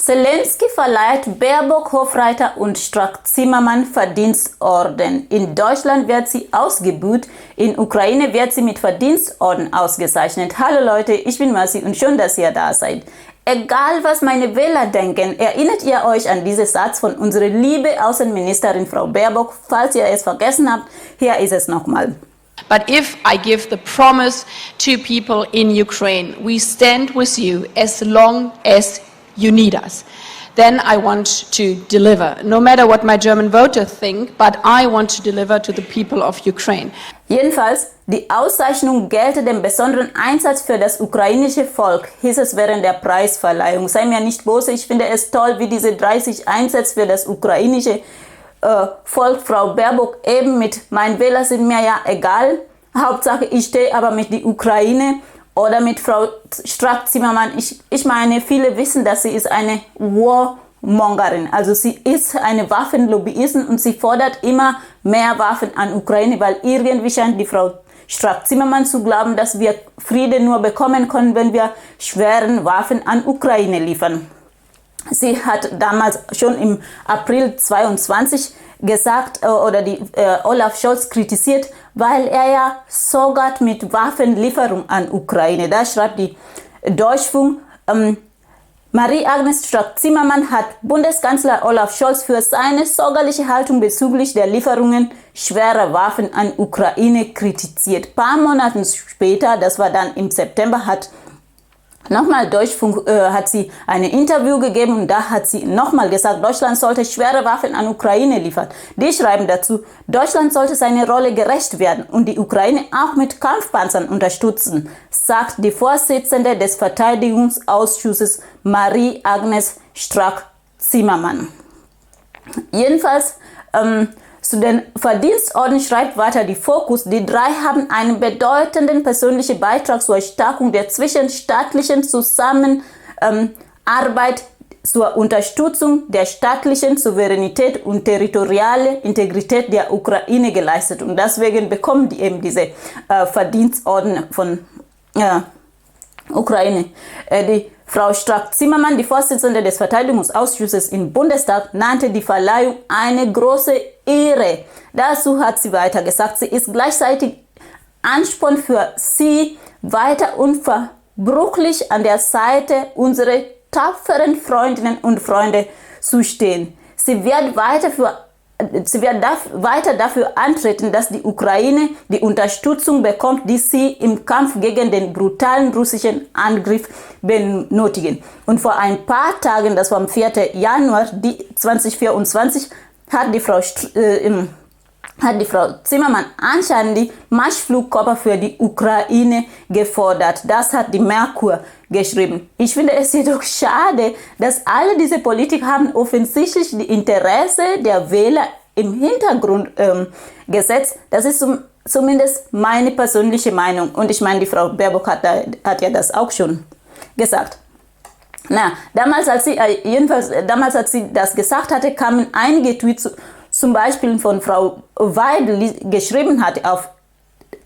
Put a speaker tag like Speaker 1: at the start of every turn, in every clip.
Speaker 1: Selenskyj verleiht Baerbock, Hofreiter und Strack-Zimmermann Verdienstorden. In Deutschland wird sie ausgebuht, in Ukraine wird sie mit Verdienstorden ausgezeichnet. Hallo Leute, ich bin Marci und schön, dass ihr da seid. Egal, was meine Wähler denken, erinnert ihr euch an diesen Satz von unserer lieben Außenministerin Frau Baerbock? Falls ihr es vergessen habt, hier ist es nochmal.
Speaker 2: But if I give the promise to people in Ukraine, we stand with you as long as you need us, then I want to deliver. No matter what my German voters think, but I want to deliver to the people of Ukraine.
Speaker 1: Jedenfalls, die Auszeichnung gelte dem besonderen Einsatz für das ukrainische Volk, hieß es während der Preisverleihung. Sei mir nicht böse, ich finde es toll, wie diese 30 einsetzt für das ukrainische Volk. Frau Baerbock eben mit "Mein Wähler sind mir ja egal, Hauptsache ich stehe aber mit der Ukraine", oder mit Frau Strack-Zimmermann. Ich meine, viele wissen, dass sie ist eine Warmongerin. Also sie ist eine Waffenlobbyistin und sie fordert immer mehr Waffen an Ukraine, weil irgendwie scheint die Frau Strack-Zimmermann zu glauben, dass wir Frieden nur bekommen können, wenn wir schweren Waffen an Ukraine liefern. Sie hat damals schon im April 22 gesagt oder Olaf Scholz kritisiert, weil er ja sogar mit Waffenlieferung an Ukraine. Da schreibt die Deutschfunk, Marie-Agnes Strack-Zimmermann hat Bundeskanzler Olaf Scholz für seine sorgliche Haltung bezüglich der Lieferungen schwerer Waffen an Ukraine kritisiert. Ein paar Monate später, das war dann im September, hat Deutschfunk hat sie ein Interview gegeben und da hat sie nochmal gesagt, Deutschland sollte schwere Waffen an Ukraine liefern. Die schreiben dazu, Deutschland sollte seiner Rolle gerecht werden und die Ukraine auch mit Kampfpanzern unterstützen, sagt die Vorsitzende des Verteidigungsausschusses Marie-Agnes Strack-Zimmermann. Jedenfalls zu den Verdienstorden schreibt weiter die Fokus, die drei haben einen bedeutenden persönlichen Beitrag zur Stärkung der zwischenstaatlichen Zusammenarbeit, zur Unterstützung der staatlichen Souveränität und territoriale Integrität der Ukraine geleistet. Und deswegen bekommen die eben diese Verdienstorden von Ukraine. Die Frau Strack-Zimmermann, die Vorsitzende des Verteidigungsausschusses im Bundestag, nannte die Verleihung eine große Ehre. Dazu hat sie weiter gesagt, sie ist gleichzeitig Ansporn für sie, weiter unverbrüchlich an der Seite unserer tapferen Freundinnen und Freunde zu stehen. Sie wird weiter dafür antreten, dass die Ukraine die Unterstützung bekommt, die sie im Kampf gegen den brutalen russischen Angriff benötigen. Und vor ein paar Tagen, das war am 4. Januar 2024, hat die Frau Zimmermann anscheinend die Marschflugkörper für die Ukraine gefordert. Das hat die Merkur geschrieben. Ich finde es jedoch schade, dass alle diese Politiker haben offensichtlich die Interesse der Wähler im Hintergrund gesetzt. Das ist zumindest meine persönliche Meinung. Und ich meine, die Frau Baerbock hat ja das auch schon gesagt. Damals, als sie das gesagt hatte, kamen einige Tweets, zum Beispiel von Frau Weidel, geschrieben hat auf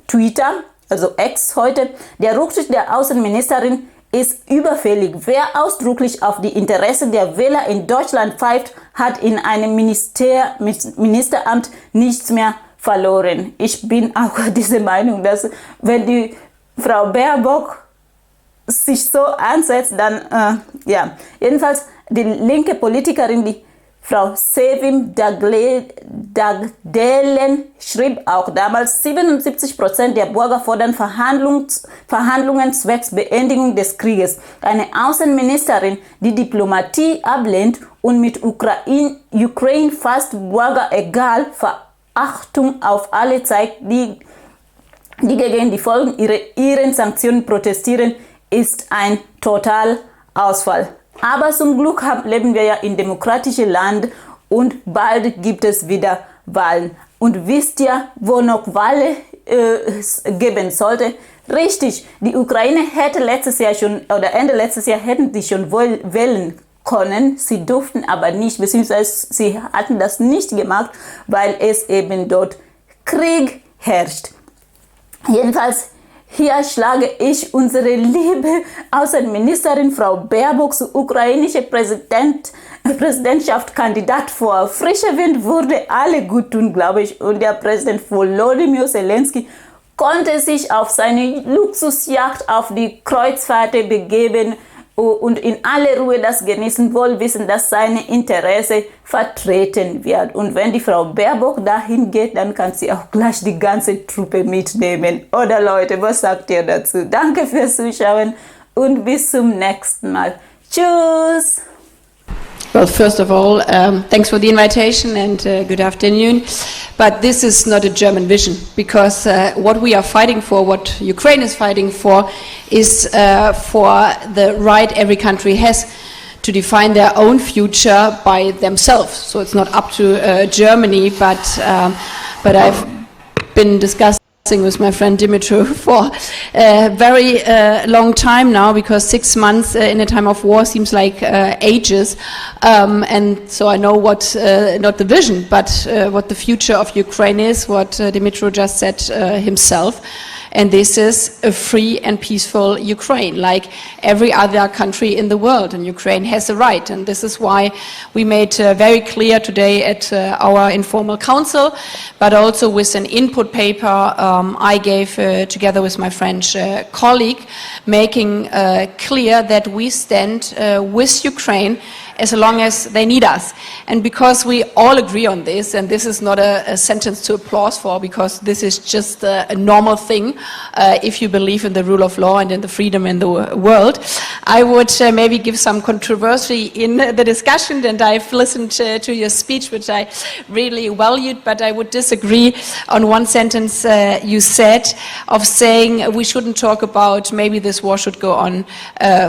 Speaker 1: Twitter, also X heute, der Rücktritt der Außenministerin ist überfällig. Wer ausdrücklich auf die Interessen der Wähler in Deutschland pfeift, hat in einem Ministeramt nichts mehr verloren. Ich bin auch dieser Meinung, dass wenn die Frau Baerbock sich so ansetzt, dann jedenfalls die linke Politikerin, die Frau Sevim Dagdelen schrieb auch damals, 77% der Bürger fordern Verhandlungen zwecks Beendigung des Krieges. Eine Außenministerin, die Diplomatie ablehnt und mit Ukraine fast Bürger egal Verachtung auf alle zeigt, die gegen die Folgen ihren Sanktionen protestieren, ist ein Totalausfall. Aber zum Glück leben wir ja in demokratischen Land und bald gibt es wieder Wahlen. Und wisst ihr, wo noch Wahlen geben sollte? Richtig, die Ukraine hätte Ende letztes Jahr hätten die schon wählen können. Sie durften aber nicht, beziehungsweise sie hatten das nicht gemacht, weil es eben dort Krieg herrscht. Jedenfalls Hier schlage ich unsere liebe Außenministerin Frau Baerbock zur ukrainischen Präsidentschaftskandidat vor. Frischer Wind würde alle gut tun, glaube ich. Und der Präsident Wolodymyr Selenskyj konnte sich auf seine Luxusjacht auf die Kreuzfahrt begeben und in aller Ruhe das genießen, wohl wissen, dass seine Interesse vertreten wird. Und wenn die Frau Baerbock dahin geht, dann kann sie auch gleich die ganze Truppe mitnehmen. Oder Leute, was sagt ihr dazu? Danke fürs Zuschauen und bis zum nächsten Mal. Tschüss!
Speaker 2: Well, first of all, thanks for the invitation and good afternoon. But this is not a German vision, because what we are fighting for, what Ukraine is fighting for, is for the right every country has to define their own future by themselves. So it's not up to Germany, but I've been discussing with my friend Dimitro for a very long time now, because 6 months in a time of war seems like ages, and so I know what, not the vision, but what the future of Ukraine is, what Dimitro just said himself. And this is a free and peaceful Ukraine, like every other country in the world. And Ukraine has a right. And this is why we made very clear today at our informal council, but also with an input paper I gave together with my French colleague, making clear that we stand with Ukraine as long as they need us. And because we all agree on this, and this is not a sentence to applause for, because this is just a normal thing if you believe in the rule of law and in the freedom in the world, I would maybe give some controversy in the discussion, and I've listened to your speech, which I really valued, but I would disagree on one sentence you said, of saying we shouldn't talk about maybe this war should go on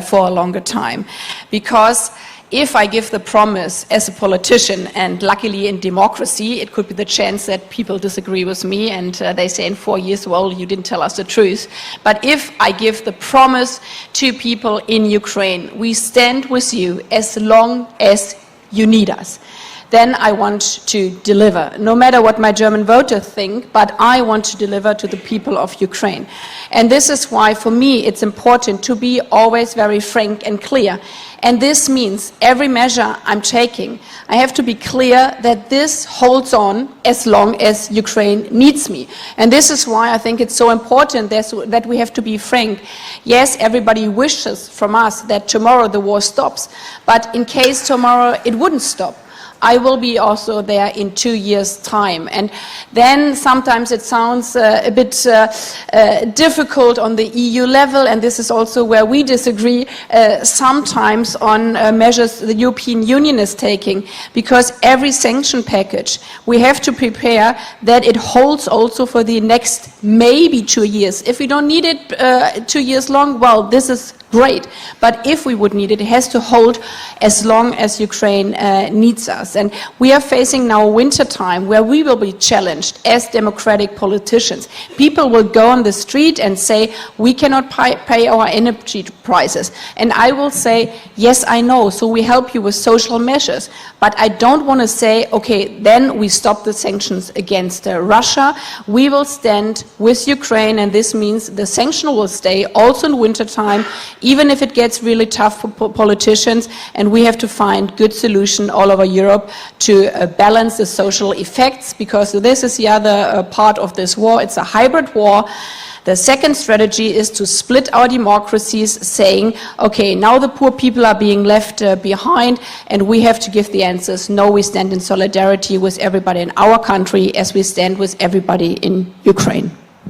Speaker 2: for a longer time. Because if I give the promise as a politician, and luckily in democracy, it could be the chance that people disagree with me and they say in 4 years, well, you didn't tell us the truth. But if I give the promise to people in Ukraine, we stand with you as long as you need us, then I want to deliver, no matter what my German voters think, but I want to deliver to the people of Ukraine. And this is why, for me, it's important to be always very frank and clear. And this means every measure I'm taking, I have to be clear that this holds on as long as Ukraine needs me. And this is why I think it's so important that we have to be frank. Yes, everybody wishes from us that tomorrow the war stops, but in case tomorrow it wouldn't stop, I will be also there in 2 years' time. And then sometimes it sounds a bit difficult on the EU level, and this is also where we disagree sometimes on measures the European Union is taking, because every sanction package we have to prepare that it holds also for the next maybe 2 years. If we don't need it 2 years long, well, this is great. But if we would need it, it has to hold as long as Ukraine needs us. And we are facing now a winter time where we will be challenged as democratic politicians. People will go on the street and say, we cannot pay our energy prices. And I will say, yes, I know, so we help you with social measures. But I don't want to say, okay, then we stop the sanctions against Russia. We will stand with Ukraine, and this means the sanction will stay also in winter time, even if it gets really tough for politicians, and we have to find good solution all over Europe to balance the social effects, because this is the other part of this war. It's a hybrid war. The second strategy is to split our democracies, saying, okay, now the poor people are being left behind, and we have to give the answers. No, we stand in solidarity with everybody in our country as we stand with everybody in Ukraine.